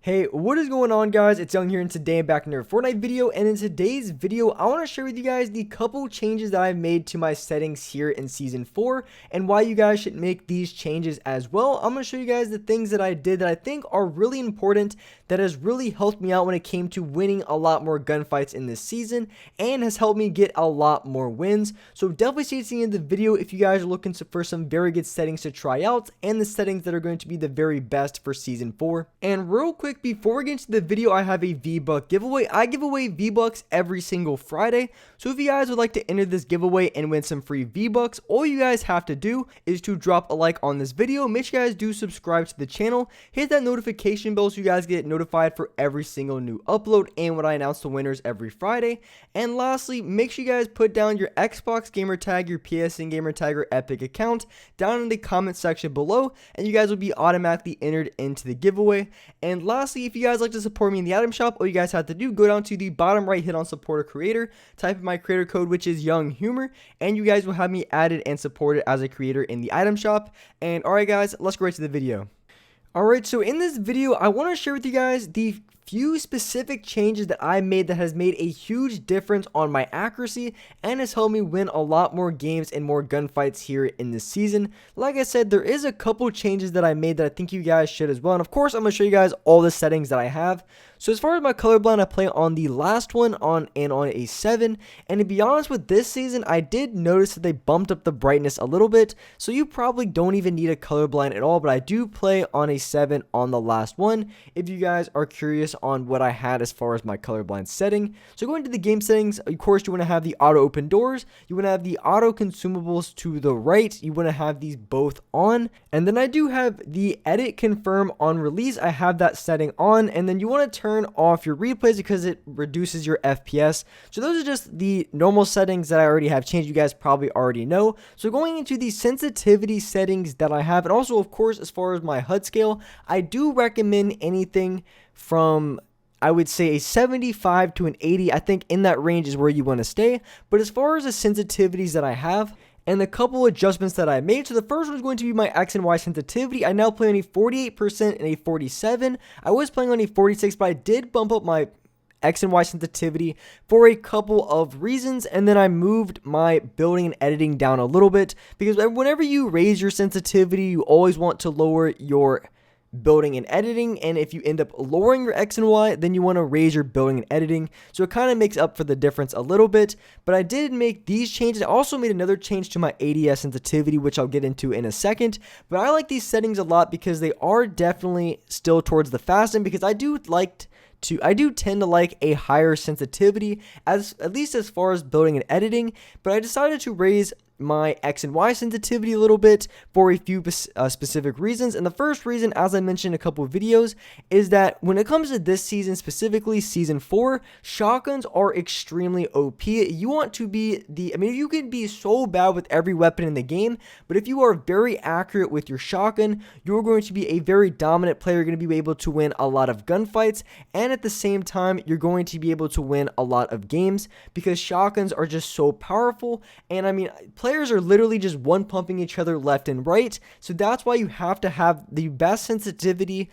Hey, what is going on, guys? It's Young here, and today I'm back in another Fortnite video. And in today's video, I want to share with you guys the couple changes that I've made to my settings here in Season 4 and why you guys should make these changes as well. I'm going to show you guys the things that I did that I think are really important, that has really helped me out when it came to winning a lot more gunfights in this season and has helped me get a lot more wins. So definitely stay tuned in the video if you guys are looking for some very good settings to try out and the settings that are going to be the very best for Season 4. And real quick, before we get into the video, I have a V-Buck giveaway. I give away V-Bucks every single Friday. So if you guys would like to enter this giveaway and win some free V-Bucks, all you guys have to do is to drop a like on this video. Make sure you guys do subscribe to the channel. Hit that notification bell so you guys get notified for every single new upload and when I announce the winners every Friday. And lastly, make sure you guys put down your Xbox gamer tag, your PSN gamer tag, or Epic account down in the comment section below, and you guys will be automatically entered into the giveaway. And lastly, if you guys like to support me in the item shop, all you guys have to do, go down to the bottom right, hit on support a creator, type in my creator code, which is Young Humor, and you guys will have me added and supported as a creator in the item shop. And alright guys, let's go right to the video. Alright, so in this video, I want to share with you guys the few specific changes that I made that has made a huge difference on my accuracy and has helped me win a lot more games and more gunfights here in this season. Like I said, there is a couple changes that I made that I think you guys should as well. And of course, I'm going to show you guys all the settings that I have. So as far as my colorblind, I play on the last one on a 7. And to be honest with this season, I did notice that they bumped up the brightness a little bit. So you probably don't even need a colorblind at all, but I do play on a 7 on the last one if you guys are curious on what I had as far as my colorblind setting. So going to the game settings, of course, you want to have the auto open doors. You want to have the auto consumables to the right. You want to have these both on. And then I do have the edit confirm on release. I have that setting on. And then you want to turn off your replays because it reduces your FPS. So those are just the normal settings that I already have changed. You guys probably already know. So going into the sensitivity settings that I have, and also of course as far as my HUD scale, I do recommend anything from, I would say, a 75 to an 80. I think in that range is where you want to stay. But as far as the sensitivities that I have and the couple adjustments that I made, so the first one is going to be my X and Y sensitivity. I now play on a 48% and a 47. I was playing on a 46, but I did bump up my X and Y sensitivity for a couple of reasons, and then I moved my building and editing down a little bit because whenever you raise your sensitivity, you always want to lower your building and editing, and if you end up lowering your X and Y, then you want to raise your building and editing. So it kind of makes up for the difference a little bit. But I did make these changes. I also made another change to my ADS sensitivity, which I'll get into in a second. But I like these settings a lot because they are definitely still towards the fast end, because I do tend to like a higher sensitivity, at least as far as building and editing. But I decided to raise my X and Y sensitivity a little bit for a few specific reasons. And the first reason, as I mentioned in a couple of videos, is that when it comes to this season, specifically Season 4, shotguns are extremely OP. You want to be you can be so bad with every weapon in the game, but if you are very accurate with your shotgun, you're going to be a very dominant player. You're going to be able to win a lot of gunfights, and at the same time, you're going to be able to win a lot of games because shotguns are just so powerful. And players are literally just one pumping each other left and right. So that's why you have to have the best sensitivity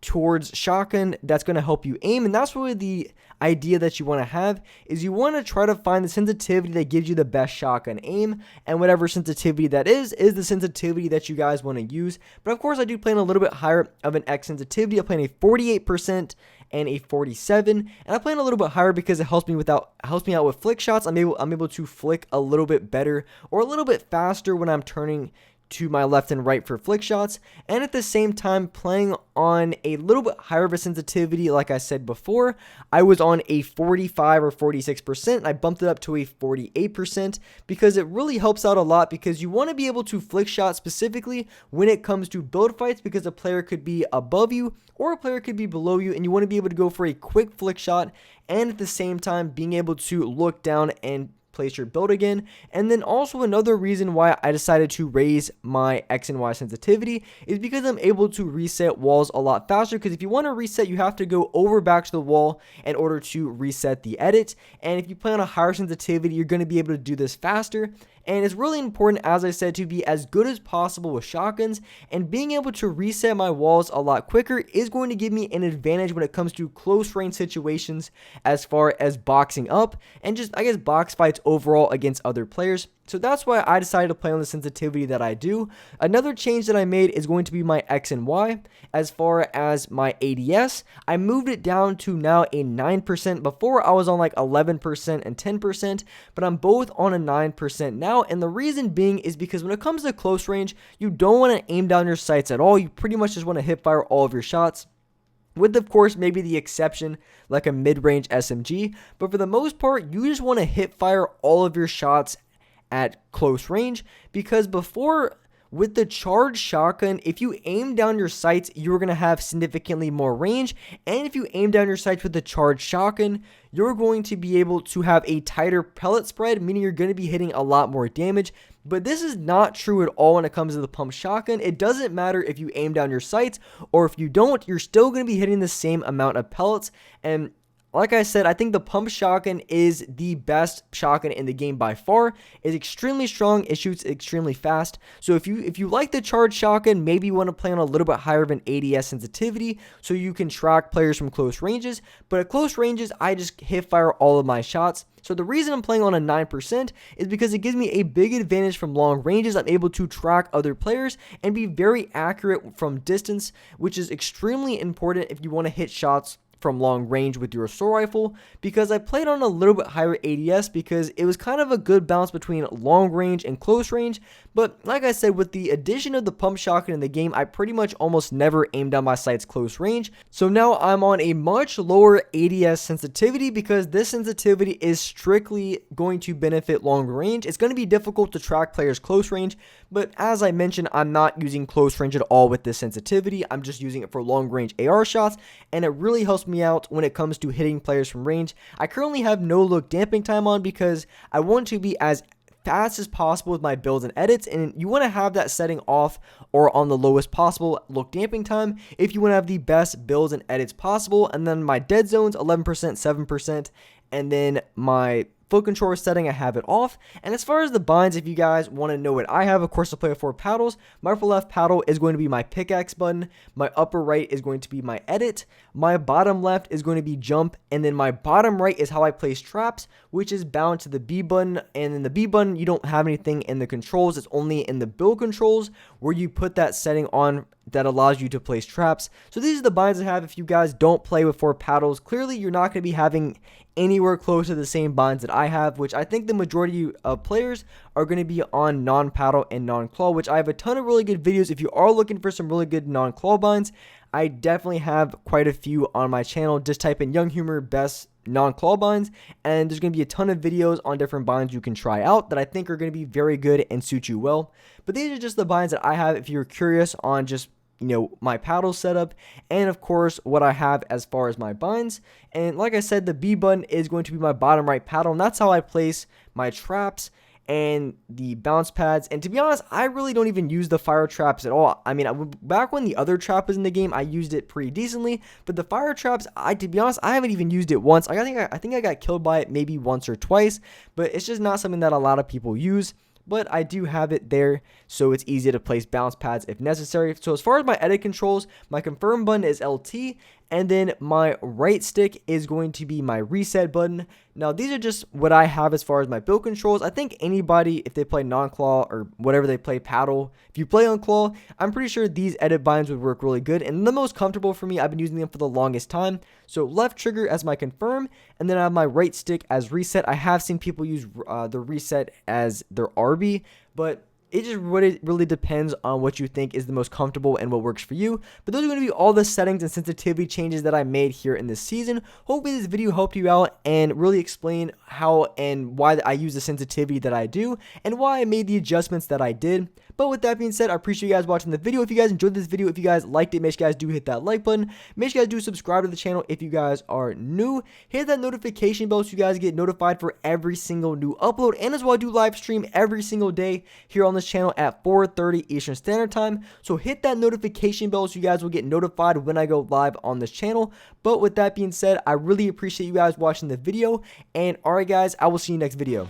towards shotgun that's going to help you aim. And that's really the idea that you want to have, is you want to try to find the sensitivity that gives you the best shotgun aim, and whatever sensitivity that is the sensitivity that you guys want to use. But of course, I do play in a little bit higher of an X sensitivity. I play in a 48% and a 47, and I play in a little bit higher because it helps me out with flick shots. I'm able to flick a little bit better or a little bit faster when I'm turning to my left and right for flick shots, and at the same time playing on a little bit higher of a sensitivity. Like I said before, I was on a 45 or 46%, and I bumped it up to a 48% because it really helps out a lot, because you want to be able to flick shot specifically when it comes to build fights, because a player could be above you or a player could be below you, and you want to be able to go for a quick flick shot and at the same time being able to look down and place your build again. And then also another reason why I decided to raise my X and Y sensitivity is because I'm able to reset walls a lot faster, because if you want to reset, you have to go over back to the wall in order to reset the edit. And if you play on a higher sensitivity, you're going to be able to do this faster. And it's really important, as I said, to be as good as possible with shotguns, and being able to reset my walls a lot quicker is going to give me an advantage when it comes to close range situations as far as boxing up and just, I guess, box fights overall against other players. So that's why I decided to play on the sensitivity that I do. Another change that I made is going to be my X and Y. As far as my ADS, I moved it down to now a 9%. Before I was on like 11% and 10%, but I'm both on a 9% now. And the reason being is because when it comes to close range, you don't want to aim down your sights at all. You pretty much just want to hip fire all of your shots, with, of course, maybe the exception like a mid-range SMG. But for the most part, you just want to hip fire all of your shots at close range, because before, with the charged shotgun, if you aim down your sights, you're going to have significantly more range. And if you aim down your sights with the charged shotgun, you're going to be able to have a tighter pellet spread, meaning you're going to be hitting a lot more damage. But this is not true at all when it comes to the pump shotgun. It doesn't matter if you aim down your sights or if you don't, you're still going to be hitting the same amount of pellets. And like I said, I think the pump shotgun is the best shotgun in the game by far. It's extremely strong. It shoots extremely fast. So if you like the charged shotgun, maybe you want to play on a little bit higher of an ADS sensitivity so you can track players from close ranges. But at close ranges, I just hip fire all of my shots. So the reason I'm playing on a 9% is because it gives me a big advantage from long ranges. I'm able to track other players and be very accurate from distance, which is extremely important if you want to hit shots from long range with your assault rifle, because I played on a little bit higher ADS because it was kind of a good balance between long range and close range. But like I said, with the addition of the pump shotgun in the game, I pretty much almost never aim down my sights close range. So now I'm on a much lower ADS sensitivity because this sensitivity is strictly going to benefit long range. It's going to be difficult to track players close range, but as I mentioned, I'm not using close range at all with this sensitivity. I'm just using it for long range AR shots, and it really helps me out when it comes to hitting players from range. I currently have no look damping time on because I want to be as fast as possible with my builds and edits, and you want to have that setting off or on the lowest possible look damping time if you want to have the best builds and edits possible. And then my dead zones 11%, 7%, and then my foot controller setting, I have it off. And as far as the binds, if you guys want to know what I have, of course, to play with 4 paddles. My upper left paddle is going to be my pickaxe button. My upper right is going to be my edit. My bottom left is going to be jump. And then my bottom right is how I place traps, which is bound to the B button. And in the B button, you don't have anything in the controls. It's only in the build controls where you put that setting on that allows you to place traps. So these are the binds I have. If you guys don't play with 4 paddles, clearly you're not going to be having anywhere close to the same binds that I have, which I think the majority of players are going to be on non-paddle and non-claw, which I have a ton of really good videos. If you are looking for some really good non-claw binds, I definitely have quite a few on my channel. Just type in Young Humor best non-claw binds, and there's going to be a ton of videos on different binds you can try out that I think are going to be very good and suit you well. But these are just the binds that I have if you're curious on just, you know, my paddle setup, and of course what I have as far as my binds. And like I said, the B button is going to be my bottom right paddle, and that's how I place my traps and the bounce pads. And to be honest, I really don't even use the fire traps at all. I mean, back when the other trap was in the game, I used it pretty decently, but the fire traps, to be honest, I haven't even used it once. I think I got killed by it maybe once or twice, but it's just not something that a lot of people use. But I do have it there, so it's easy to place bounce pads if necessary. So as far as my edit controls, my confirm button is LT, and then my right stick is going to be my reset button. Now, these are just what I have as far as my build controls. I think anybody, if they play non-claw or whatever they play paddle, if you play on claw, I'm pretty sure these edit binds would work really good. And the most comfortable for me, I've been using them for the longest time. So left trigger as my confirm, and then I have my right stick as reset. I have seen people use the reset as their RB, but it just really depends on what you think is the most comfortable and what works for you. But those are going to be all the settings and sensitivity changes that I made here in this season. Hopefully this video helped you out and really explain how and why I use the sensitivity that I do and why I made the adjustments that I did. But with that being said, I appreciate you guys watching the video. If you guys enjoyed this video, if you guys liked it, make sure you guys do hit that like button. Make sure you guys do subscribe to the channel if you guys are new. Hit that notification bell so you guys get notified for every single new upload. And as well, I do live stream every single day here on this channel at 4:30 Eastern Standard Time. So hit that notification bell so you guys will get notified when I go live on this channel. But with that being said, I really appreciate you guys watching the video. And alright guys, I will see you next video.